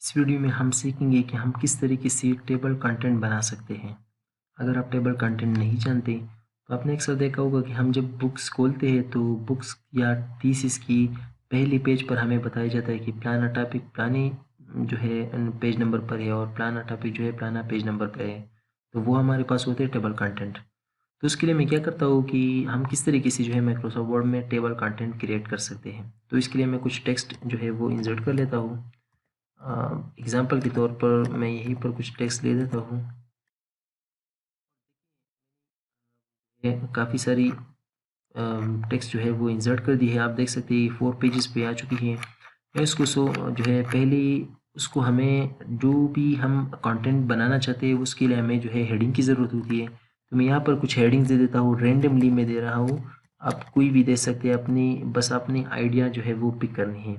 इस वीडियो में हम सीखेंगे कि हम किस तरीके से टेबल कंटेंट बना सकते हैं। अगर आप टेबल कंटेंट नहीं जानते तो आपने अक्सर देखा होगा कि हम जब बुक्स खोलते हैं तो बुक्स या थीसिस की पहली पेज पर हमें बताया जाता है कि फलाना टॉपिक फलानी जो है पेज नंबर पर है और फलाना टॉपिक जो है फलाना पेज नंबर पर है। तो वो हमारे पास होते हैं टेबल कंटेंट। तो उसके लिए मैं क्या करता हूँ कि हम किस तरीके से जो है माइक्रोसॉफ्ट वर्ड में टेबल कंटेंट क्रिएट कर सकते हैं। तो इसके लिए मैं कुछ टेक्स्ट जो है वो इंसर्ट कर लेता हूँ। एग्जाम्पल के तौर पर मैं यहीं पर कुछ टेक्स्ट ले देता हूँ। काफ़ी सारी टेक्स्ट जो है वो इंसर्ट कर दी है। आप देख सकते हैं 4 पेजेस पे आ चुकी है। मैं उसको जो है पहले उसको हमें जो भी हम कंटेंट बनाना चाहते हैं उसके लिए हमें जो है हेडिंग की ज़रूरत होती है। तो मैं यहाँ पर कुछ हेडिंग्स दे देता हूँ, रेंडमली मैं दे रहा हूँ। आप कोई भी दे सकते हैं, बस अपनी आइडिया जो है वो पिक करनी है।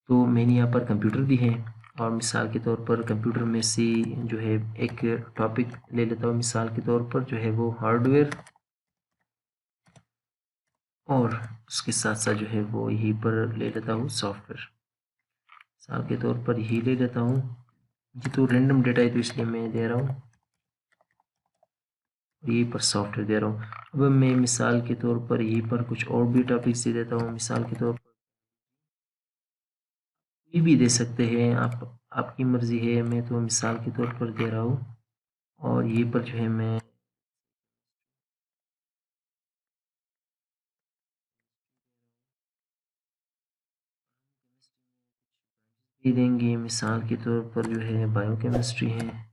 तो मैंने यहाँ पर कंप्यूटर दी है और मिसाल के तौर पर कंप्यूटर में से जो है एक टॉपिक ले लेता हूँ। मिसाल के तौर पर जो है वो हार्डवेयर और उसके साथ साथ जो है वो यहीं पर ले लेता हूँ सॉफ्टवेयर। मिसाल के तौर पर यही ले लेता हूँ। ये तो रैंडम डेटा है तो इसलिए मैं दे रहा हूँ, यहीं पर सॉफ्टवेयर दे रहा हूँ। अब मैं मिसाल के तौर पर यहीं पर कुछ और भी टॉपिक्स दे देता हूँ। मिसाल के तौर पर कोई भी दे सकते हैं आप, आपकी मर्ज़ी है। मैं तो मिसाल के तौर पर दे रहा हूँ और यहीं पर जो है मैं दे देंगे। मिसाल के तौर पर जो है बायोकेमिस्ट्री है।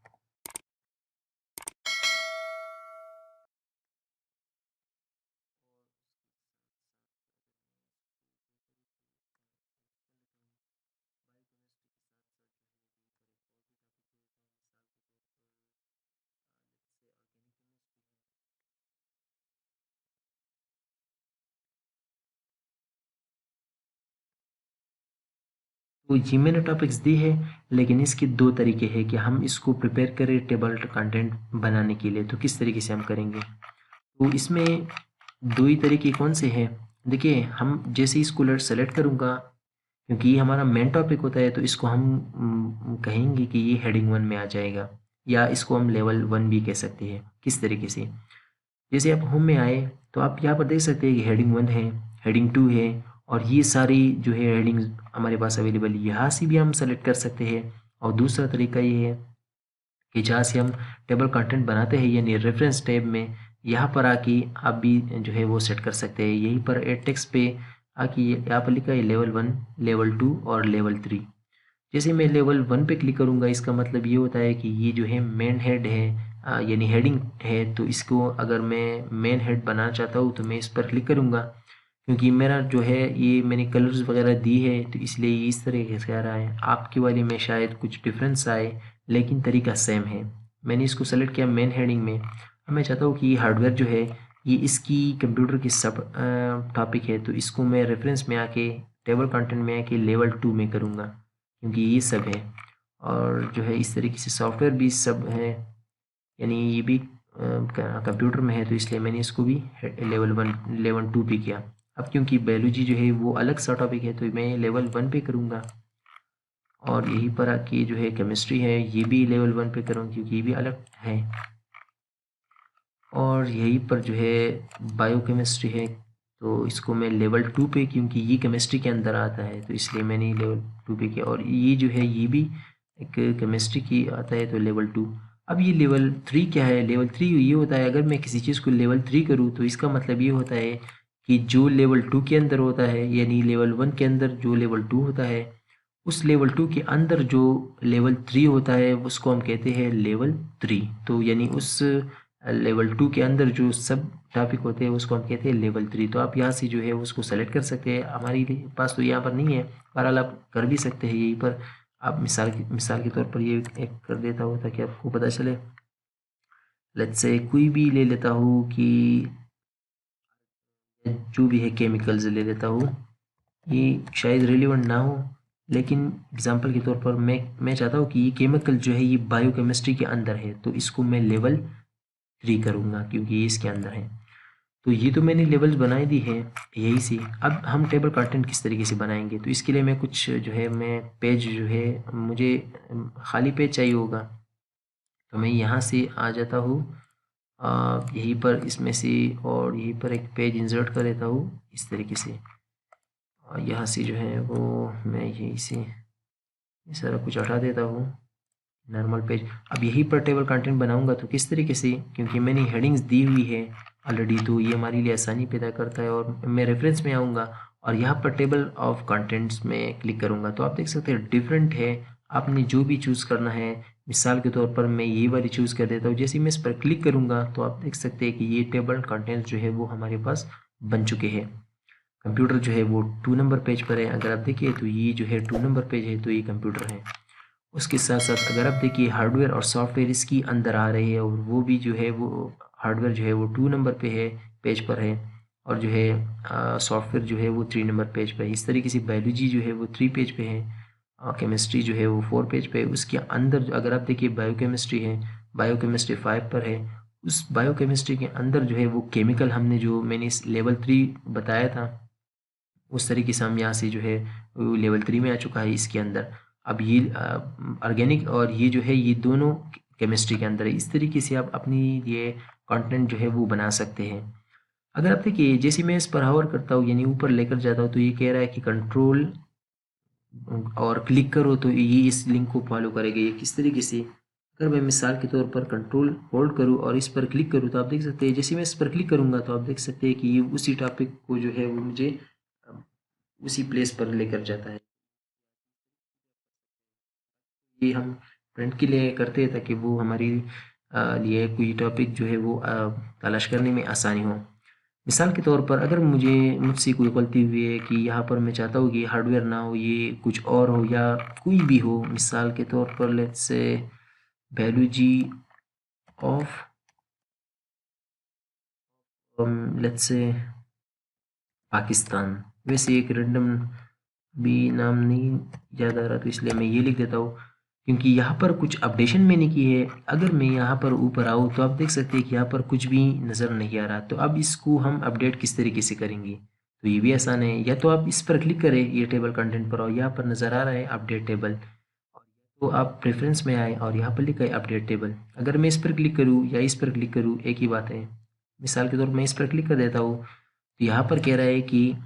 तो ये मैंने टॉपिक्स दी है, लेकिन इसके दो तरीके हैं कि हम इसको प्रिपेयर करें टेबल कंटेंट बनाने के लिए। तो किस तरीके से हम करेंगे, तो इसमें दो ही तरीके कौन से हैं। देखिए, हम जैसे ही इसको सेलेक्ट करूँगा, क्योंकि ये हमारा मेन टॉपिक होता है, तो इसको हम कहेंगे कि ये हेडिंग 1 में आ जाएगा, या इसको हम लेवल 1 भी कह सकते हैं। किस तरीके से, जैसे आप होम में आए तो आप यहाँ पर देख सकते हैं कि हेडिंग 1 है, हेडिंग 2 है, और ये सारी जो है हेडिंग्स हमारे पास अवेलेबल है। यहाँ से भी हम सेलेक्ट कर सकते हैं। और दूसरा तरीका ये है कि जहाँ से हम टेबल कंटेंट बनाते हैं, यानी रेफरेंस टैब में, यहाँ पर आके आप भी जो है वो सेट कर सकते हैं। यहीं पर एड टेक्स्ट पे आके यहाँ पर लिखा है लेवल 1, लेवल 2 और लेवल 3। जैसे मैं लेवल 1 पे क्लिक करूँगा, इसका मतलब ये होता है कि ये जो है मेन हेड है, यानी हेडिंग है। तो इसको अगर मैं मेन हेड बनाना चाहता हूँ तो मैं इस पर क्लिक करूँगा। क्योंकि मेरा जो है ये मैंने कलर्स वगैरह दी है तो इसलिए ये इस तरीके से आ रहा है। आपके वाले में शायद कुछ डिफरेंस आए, लेकिन तरीका सेम है। मैंने इसको सेलेक्ट किया मेन हेडिंग में। अब मैं चाहता हूँ कि ये हार्डवेयर जो है ये इसकी कंप्यूटर की सब टॉपिक है, तो इसको मैं रेफरेंस में आके टेबल कंटेंट में आके लेवल 2 में करूँगा, क्योंकि ये सब है। और जो है इस तरीके से सॉफ्टवेयर भी सब है, यानी ये भी कंप्यूटर में है, तो इसलिए मैंने इसको भी लेवल 1 लेवल 2 पे किया। अब क्योंकि बायोलॉजी जो है वो अलग सा टॉपिक है, तो मैं लेवल 1 पे करूँगा। और यहीं पर आके जो है केमिस्ट्री है, ये भी लेवल 1 पे करूँगा क्योंकि ये भी अलग है। और यहीं पर जो है बायोकेमिस्ट्री है, तो इसको मैं लेवल 2 पे, क्योंकि ये केमिस्ट्री के अंदर आता है, तो इसलिए मैंने लेवल 2 पे किया। और ये जो है ये भी एक केमिस्ट्री की आता है, तो लेवल 2। अब ये लेवल 3 क्या है, लेवल 3 ये होता है, अगर मैं किसी चीज़ को लेवल 3 करूँ तो इसका मतलब ये होता है कि जो लेवल 2 के अंदर होता है, यानी लेवल 1 के अंदर जो लेवल 2 होता है, उस लेवल 2 के अंदर जो लेवल 3 होता है उसको हम कहते हैं लेवल 3। तो यानी उस लेवल 2 के अंदर जो सब टॉपिक होते हैं उसको हम कहते हैं लेवल 3। तो आप यहाँ से जो है उसको सेलेक्ट कर सकते हैं। हमारे पास तो यहाँ पर नहीं है, बहरहाल आप कर भी सकते हैं यहीं पर। आप मिसाल के तौर पर ये एक कर देता हूँ ताकि आपको पता चले। लेट्स से कोई भी ले लेता हूँ कि जो भी है केमिकल्स ले लेता हूँ। ये शायद रिलेवेंट ना हो, लेकिन एग्जांपल के तौर पर मैं चाहता हूँ कि ये केमिकल जो है ये बायोकेमिस्ट्री के अंदर है, तो इसको मैं लेवल 3 करूँगा क्योंकि ये इसके अंदर है। तो ये तो मैंने लेवल्स बनाई दी है यही से। अब हम टेबल कंटेंट किस तरीके से बनाएंगे, तो इसके लिए मैं कुछ जो है मैं पेज जो है मुझे खाली पेज चाहिए होगा। तो मैं यहाँ से आ जाता हूँ यहीं पर इसमें से, और यहीं पर एक पेज इंसर्ट कर लेता हूँ इस तरीके से। और यहाँ से जो है वो मैं यहीं से ये सारा कुछ हटा देता हूँ, नॉर्मल पेज। अब यहीं पर टेबल कंटेंट बनाऊंगा तो किस तरीके से, क्योंकि मैंने हेडिंग्स दी हुई है ऑलरेडी, तो ये हमारे लिए आसानी पैदा करता है। और मैं रेफरेंस में आऊँगा और यहाँ पर टेबल ऑफ कंटेंट्स में क्लिक करूँगा तो आप देख सकते हैं डिफरेंट है। आपने जो भी चूज़ करना है, मिसाल के तौर पर मैं ये वाली चूज़ कर देता हूँ। जैसे मैं इस पर क्लिक करूँगा तो आप देख सकते हैं कि ये टेबल कंटेंट्स जो है वो हमारे पास बन चुके हैं। कंप्यूटर जो है वो 2 नंबर पेज पर है। अगर आप देखिए तो ये जो है 2 नंबर पेज है, तो ये कंप्यूटर है। उसके साथ साथ अगर आप देखिए हार्डवेयर और सॉफ्टवेयर इसकी अंदर आ रहे हैं, और वो भी जो है वो हार्डवेयर जो है वो 2 नंबर पे है, पेज पर है, और जो है सॉफ्टवेयर जो है वो 3 नंबर पेज पे है। इस तरीके से बायोलॉजी जो है वो 3 पेज पे है, केमिस्ट्री जो है वो 4 पेज पे है। उसके अंदर अगर आप देखिए बायोकेमिस्ट्री है, बायोकेमिस्ट्री 5 पर है। उस बायोकेमिस्ट्री के अंदर जो है वो केमिकल हमने जो मैंने इस लेवल 3 बताया था, उस तरीके से हम यहाँ से जो है वो लेवल 3 में आ चुका है इसके अंदर। अब ये ऑर्गेनिक और ये जो है ये दोनों केमिस्ट्री के अंदर है। इस तरीके से आप अपनी ये कंटेंट जो है वो बना सकते हैं। अगर आप देखिए जैसे मैं इस पर हावर करता हूँ यानी ऊपर लेकर जाता हूँ, तो ये कह रहा है कि कंट्रोल और क्लिक करो तो ये इस लिंक को फॉलो करेगा। ये किस तरीके से, अगर मैं मिसाल के तौर पर कंट्रोल होल्ड करूँ और इस पर क्लिक करूँ तो आप देख सकते हैं जैसे मैं इस पर क्लिक करूँगा तो आप देख सकते हैं कि ये उसी टॉपिक को जो है वो मुझे उसी प्लेस पर लेकर जाता है। ये हम फ्रेंड के लिए करते हैं ताकि वो हमारी लिए कोई टॉपिक जो है वो तलाश करने में आसानी हो। मिसाल के तौर पर अगर मुझसे कोई गलती हुई है कि यहाँ पर मैं चाहता हूँ कि हार्डवेयर ना हो, ये कुछ और हो या कोई भी हो, मिसाल के तौर पर let's say biology of let's say Pakistan, वैसे एक रैंडम भी नाम नहीं याद आ रहा तो इसलिए मैं ये लिख देता हूँ, क्योंकि यहाँ पर कुछ अपडेशन मैंने की है। अगर मैं यहाँ पर ऊपर आऊँ तो आप देख सकते हैं कि यहाँ पर कुछ भी नज़र नहीं आ रहा। तो अब इसको हम अपडेट किस तरीके से करेंगे, तो ये भी आसान है। या तो आप इस पर क्लिक करें, ये टेबल कंटेंट पर, और यहाँ पर नज़र आ रहा है अपडेट टेबल, तो आप प्रेफरेंस में आए और यहाँ पर लिखा है अपडेट टेबल। अगर मैं इस पर क्लिक करूँ या इस पर क्लिक करूँ एक ही बात है। मिसाल के तौर पर मैं इस पर क्लिक कर देता हूँ तो यहाँ पर कह रहा है कि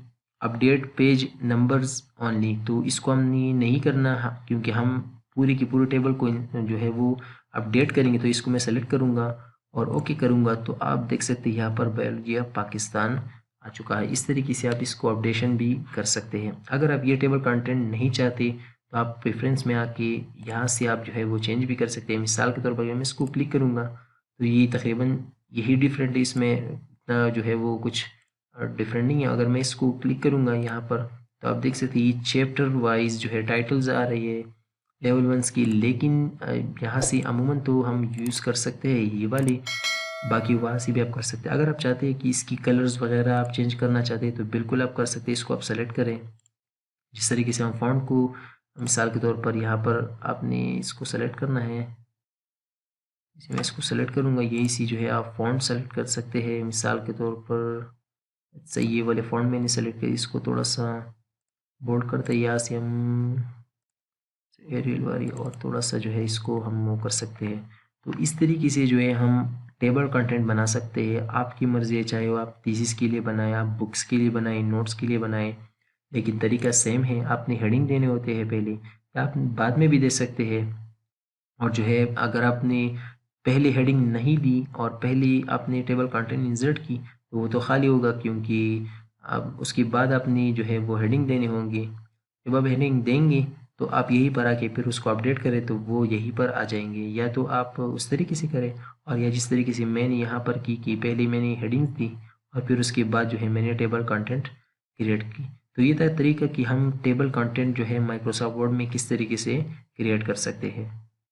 अपडेट पेज नंबर्स ओनली, तो इसको हमने नहीं करना क्योंकि हम पूरी की पूरी टेबल को जो है वो अपडेट करेंगे। तो इसको मैं सेलेक्ट करूँगा और ओके करूँगा तो आप देख सकते हैं यहाँ पर बायोलॉजी ऑफ पाकिस्तान आ चुका है। इस तरीके से आप इसको अपडेशन भी कर सकते हैं। अगर आप ये टेबल कंटेंट नहीं चाहते तो आप प्रेफरेंस में आके यहाँ से आप जो है वो चेंज भी कर सकते हैं। मिसाल के तौर पर मैं इसको क्लिक करूँगा तो ये तकरीबन यही डिफरेंट है, इसमें इतना जो है वो कुछ डिफरेंट नहीं है। अगर मैं इसको क्लिक करूँगा यहाँ पर तो आप देख सकते हैं ये चैप्टर वाइज जो है टाइटल्स आ रही है लेवल 1 की, लेकिन यहाँ से अमूमन तो हम यूज़ कर सकते हैं ये वाली, बाकी वहाँ से भी आप कर सकते हैं। अगर आप चाहते हैं कि इसकी कलर्स वगैरह आप चेंज करना चाहते हैं तो बिल्कुल आप कर सकते हैं। इसको आप सेलेक्ट करें जिस तरीके से हम फ़ॉन्ट को, मिसाल के तौर पर यहाँ पर आपने इसको सेलेक्ट करना है, इसे मैं इसको सेलेक्ट करूँगा, यही सी जो है आप फ़ॉन्ट सेलेक्ट कर सकते हैं। मिसाल के तौर पर सही ये वाले फ़ॉन्ट मैंने सेलेक्ट किया, इसको थोड़ा सा बोल्ड करते हैं, यहाँ से हम एरियल वाली और थोड़ा सा जो है इसको हम मूव कर सकते हैं। तो इस तरीके से जो है हम टेबल कंटेंट बना सकते हैं। आपकी मर्ज़ी है, चाहे वो आप थीसिस के लिए बनाएं, आप बुक्स के लिए बनाएं, नोट्स के लिए बनाएं, लेकिन तरीका सेम है। आपने हेडिंग देने होते हैं पहले, या आप बाद में भी दे सकते हैं। और जो है अगर आपने पहले हेडिंग नहीं दी और पहले आपने टेबल कंटेंट इंसर्ट की तो वो तो खाली होगा, क्योंकि अब उसके बाद आपने जो है वो हेडिंग देने होंगे। जब आप हेडिंग देंगे तो आप यहीं पर आके फिर उसको अपडेट करें तो वो यहीं पर आ जाएंगे। या तो आप उस तरीके से करें, और या जिस तरीके से मैंने यहाँ पर की कि पहले मैंने हेडिंग्स दी और फिर उसके बाद जो है मैंने टेबल कंटेंट क्रिएट की। तो ये था तरीका कि हम टेबल कंटेंट जो है माइक्रोसॉफ्ट वर्ड में किस तरीके से क्रिएट कर सकते हैं।